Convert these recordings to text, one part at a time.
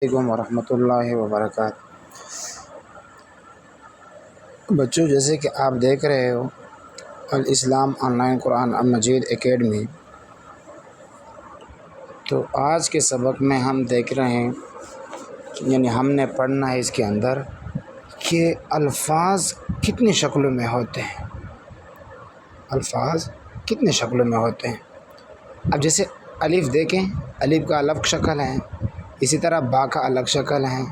علیکم ورحمۃ اللہ وبرکاتہ۔ بچوں، جیسے کہ آپ دیکھ رہے ہو الاسلام on line Quran Majeed academy, تو آج کے سبق میں ہم دیکھ رہے ہیں، یعنی ہم نے پڑھنا ہے اس کے اندر کہ الفاظ کتنی شکلوں میں ہوتے ہیں۔ الفاظ کتنی شکلوں میں ہوتے ہیں۔ اب جیسے الف دیکھیں، الف کا الگ شکل ہے، اسی طرح با کا الگ شکل ہے،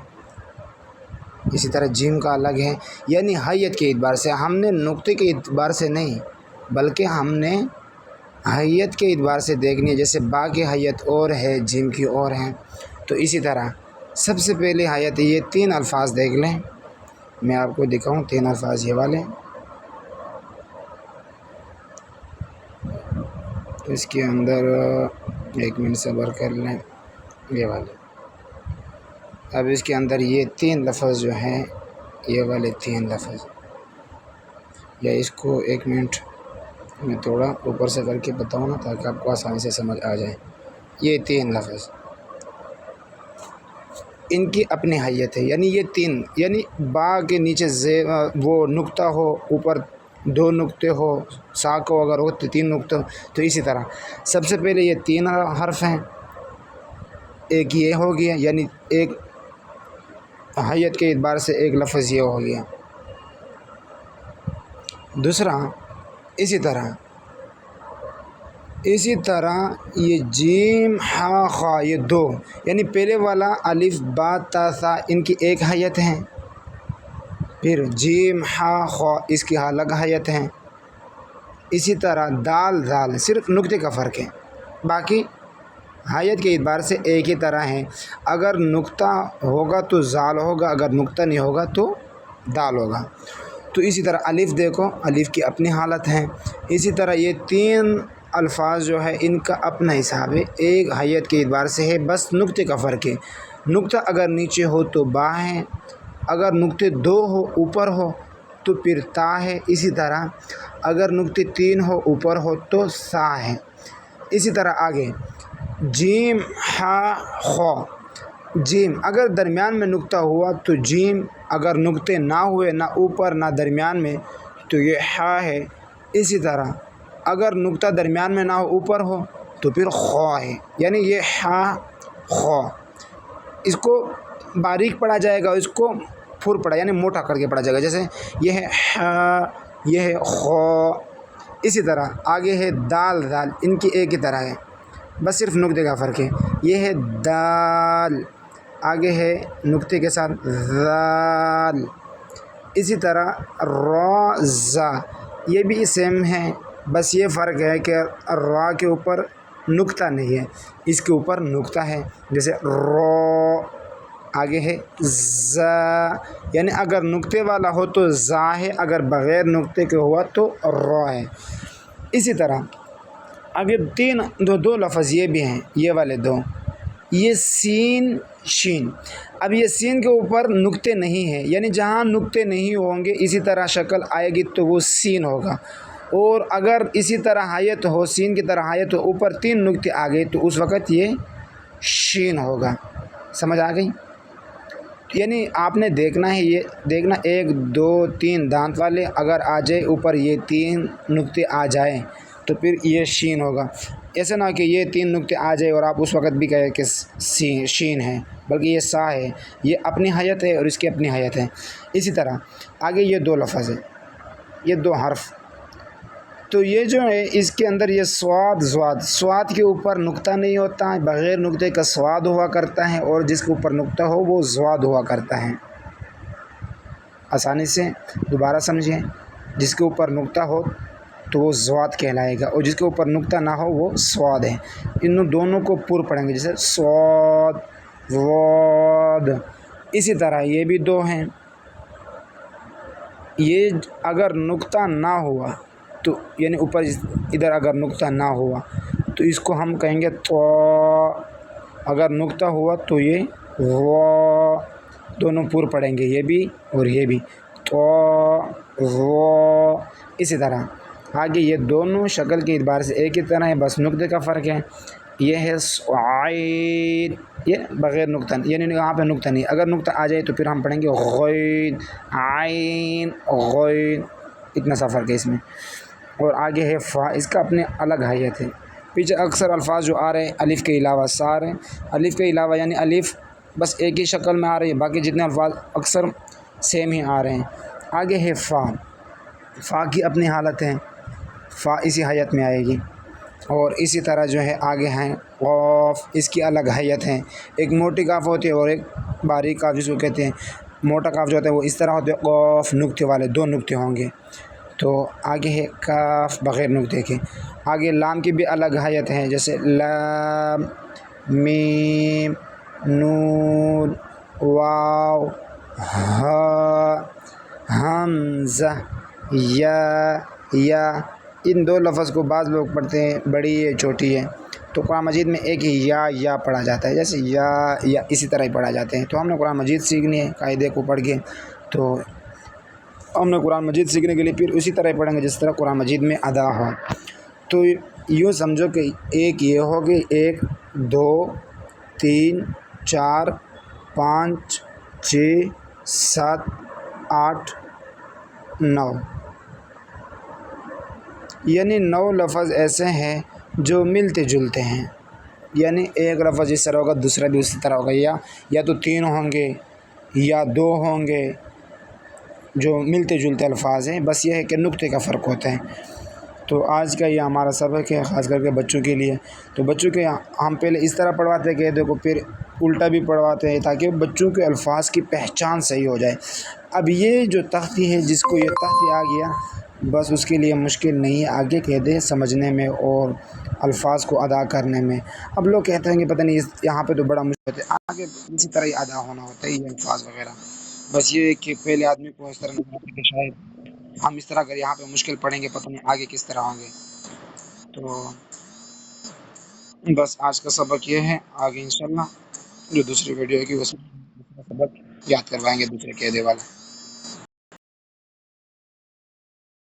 اسی طرح جیم کا الگ ہے، یعنی حیت کے اعتبار سے، ہم نے نقطے کے اعتبار سے نہیں بلکہ ہم نے حیت کے اعتبار سے دیکھنی ہے۔ جیسے با کی حیت اور ہے، جیم کی اور ہے، تو اسی طرح سب سے پہلے حیت یہ تین الفاظ دیکھ لیں۔ میں آپ کو دکھاؤں تین الفاظ یہ والے، تو اس کے اندر ایک منٹ صبر کر لیں، یہ والے۔ اب اس کے اندر یہ تین لفظ جو ہیں، یہ والے تین لفظ، یا اس کو ایک منٹ میں تھوڑا اوپر سے کر کے بتاؤں نا تاکہ آپ کو آسانی سے سمجھ آ جائے۔ یہ تین لفظ، ان کی اپنی حیت ہے، یعنی یہ تین، یعنی با کے نیچے وہ نقطہ ہو، اوپر دو نقطے ہو، سا کو اگر ہو تو تین نقطے ہو، تو اسی طرح سب سے پہلے یہ تین حرف ہیں، ایک یہ ہو گیا، یعنی ایک حیت کے اعتبار سے ایک لفظ یہ ہو گیا۔ دوسرا اسی طرح یہ جیم ہا خا، یہ دو، یعنی پہلے والا الف با تا ثا، ان کی ایک حیت ہے، پھر جیم ہا خا اس کی الگ حیت ہے۔ اسی طرح دال ذال، صرف نقطے کا فرق ہے، باقی حیت کے اعتبار سے ایک ہی طرح ہے۔ اگر نقطہ ہوگا تو ذال ہوگا، اگر نقطہ نہیں ہوگا تو دال ہوگا۔ تو اسی طرح الف دیکھو، الف کی اپنی حالت ہے۔ اسی طرح یہ تین الفاظ جو ہے ان کا اپنا حساب ہے، ایک حیت کے اعتبار سے ہے، بس نقطے کا فرق ہے۔ نقطہ اگر نیچے ہو تو با ہے، اگر نقطے دو ہو اوپر ہو تو پھر تا ہے۔ اسی طرح اگر نقطے تین ہو اوپر ہو تو سا ہے۔ اسی طرح آگے جیم ہا خا، جیم اگر درمیان میں نقطہ ہوا تو جیم، اگر نقطے نہ ہوئے، نہ اوپر نہ درمیان میں، تو یہ ہا ہے۔ اسی طرح اگر نقطہ درمیان میں نہ ہو اوپر ہو تو پھر خا ہے، یعنی یہ ہا خا۔ اس کو باریک پڑھا جائے گا، اس کو پھر پڑھا یعنی موٹا کر کے پڑھا جائے گا، جیسے یہ ہے ہا، یہ ہے خا۔ اسی طرح آگے ہے دال ذال، ان کی ایک ہی طرح ہے، بس صرف نقطے کا فرق ہے۔ یہ ہے دال، آگے ہے نقطے کے ساتھ ذال۔ اسی طرح را زا، یہ بھی سیم ہے، بس یہ فرق ہے کہ را کے اوپر نقطہ نہیں ہے، اس کے اوپر نقطہ ہے، جیسے را۔ آگے ہے زا، یعنی اگر نقطے والا ہو تو زا ہے، اگر بغیر نقطے کے ہوا تو را ہے۔ اسی طرح آگے دو لفظ یہ بھی ہیں، یہ والے دو، یہ سین شین۔ اب یہ سین کے اوپر نقطے نہیں ہیں، یعنی جہاں نقطے نہیں ہوں گے اسی طرح شکل آئے گی تو وہ سین ہوگا، اور اگر اسی طرح حیت ہو، سین کی طرح حیت ہو، اوپر تین نقطے آ گئے تو اس وقت یہ شین ہوگا۔ سمجھ آ گئی؟ یعنی آپ نے دیکھنا ہے، یہ دیکھنا ایک دو تین دانت والے اگر آ جائے اوپر یہ تین نقطے آ جائیں تو پھر یہ شین ہوگا۔ ایسا نہ کہ یہ تین نقطے آ جائے اور آپ اس وقت بھی کہیں کہ شین ہے، بلکہ یہ سا ہے، یہ اپنی حیت ہے اور اس کی اپنی حیت ہے۔ اسی طرح آگے یہ دو لفظ ہیں، یہ دو حرف، تو یہ جو ہے اس کے اندر یہ سواد زواد، سواد کے اوپر نقطہ نہیں ہوتا ہے، بغیر نقطے کا سواد ہوا کرتا ہے، اور جس کے اوپر نقطہ ہو وہ زواد ہوا کرتا ہے۔ آسانی سے دوبارہ سمجھیں، جس کے اوپر نقطہ ہو تو وہ زواد کہلائے گا، اور جس کے اوپر نقطہ نہ ہو وہ سواد ہے۔ ان دونوں کو پر پڑھیں گے، جیسے سواد واد۔ اسی طرح یہ بھی دو ہیں، یہ اگر نقطہ نہ ہوا تو یعنی اوپر ادھر اگر نقطہ نہ ہوا تو اس کو ہم کہیں گے تو، اگر نقطہ ہوا تو یہ وا، دونوں پر پڑھیں گے، یہ بھی اور یہ بھی، تو وا۔ اسی طرح آگے یہ دونوں شکل کے اعتبار سے ایک ہی طرح ہے، بس نقطے کا فرق ہے۔ یہ ہے عین، یہ بغیر نقطہ، یعنی یہاں پہ نقطہ نہیں، اگر نقطہ آ جائے تو پھر ہم پڑھیں گے غین، عین غین، اتنا سا فرق ہے اس میں۔ اور آگے ہے فا، اس کا اپنے الگ حیت ہے۔ پیچھے اکثر الفاظ جو آ رہے ہیں الف کے علاوہ سارے، الف کے علاوہ یعنی الف بس ایک ہی شکل میں آ رہی ہے، باقی جتنے الفاظ اکثر سیم ہی آ رہے ہیں۔ آگے ہے فا، فا کی اپنی حالت ہے، فا اسی حیت میں آئے گی۔ اور اسی طرح جو ہے آگے ہیں قاف، اس کی الگ حیت ہیں، ایک موٹی کاف ہوتی ہے اور ایک باریک کاف جس کو کہتے ہیں۔ موٹا کاف جو ہوتا ہے وہ اس طرح ہوتا ہے، قاف نقطے والے، دو نقطے ہوں گے۔ تو آگے ہے کاف بغیر نقطے کے۔ آگے لام کی بھی الگ حیت ہیں، جیسے لام، میم، نون، واو، ہا، حمزہ، یا ان دو لفظ کو بعض لوگ پڑھتے ہیں بڑی ہے چھوٹی ہے، تو قرآن مجید میں ایک ہی یا پڑھا جاتا ہے، جیسے یا اسی طرح ہی پڑھا جاتے ہیں۔ تو ہم نے قرآن مجید سیکھنی ہے قاعدے کو پڑھ کے، تو ہم نے قرآن مجید سیکھنے کے لیے پھر اسی طرح ہی پڑھیں گے جس طرح قرآن مجید میں ادا ہو۔ تو یوں سمجھو کہ ایک یہ ہوگی، 1 2 3 4 5 6 7 8 9، یعنی 9 لفظ ایسے ہیں جو ملتے جلتے ہیں، یعنی ایک لفظ اس طرح ہوگا دوسرا بھی اسی طرح ہوگا، یا تو 3 ہوں گے یا 2 ہوں گے جو ملتے جلتے الفاظ ہیں، بس یہ ہے کہ نقطے کا فرق ہوتا ہے۔ تو آج کا یہ ہمارا سبق ہے خاص کر کے بچوں کے لیے۔ تو بچوں کے ہم پہلے اس طرح پڑھواتے ہیں کہ دیکھو، پھر الٹا بھی پڑھواتے ہیں تاکہ بچوں کے الفاظ کی پہچان صحیح ہو جائے۔ اب یہ جو تختی ہے، جس کو یہ تختی آ گیا بس اس کے لیے مشکل نہیں ہے آگے کہہ دے سمجھنے میں اور الفاظ کو ادا کرنے میں۔ اب لوگ کہتے ہیں کہ پتہ نہیں یہاں پہ تو بڑا مشکل ہے، آگے اسی طرح ہی ادا ہونا ہوتا ہے یہ الفاظ وغیرہ۔ بس یہ ہے کہ پہلے آدمی کو اس طرح نہیں ہوتا کہ شاید ہم اس طرح اگر یہاں پہ مشکل پڑیں گے پتہ نہیں آگے کس طرح ہوں گے۔ تو بس آج کا سبق یہ ہے، آگے انشاءاللہ جو دوسری ویڈیو ہے کہ اس میں دوسرا سبق یاد کروائیں گے دوسرے قاعدے والا۔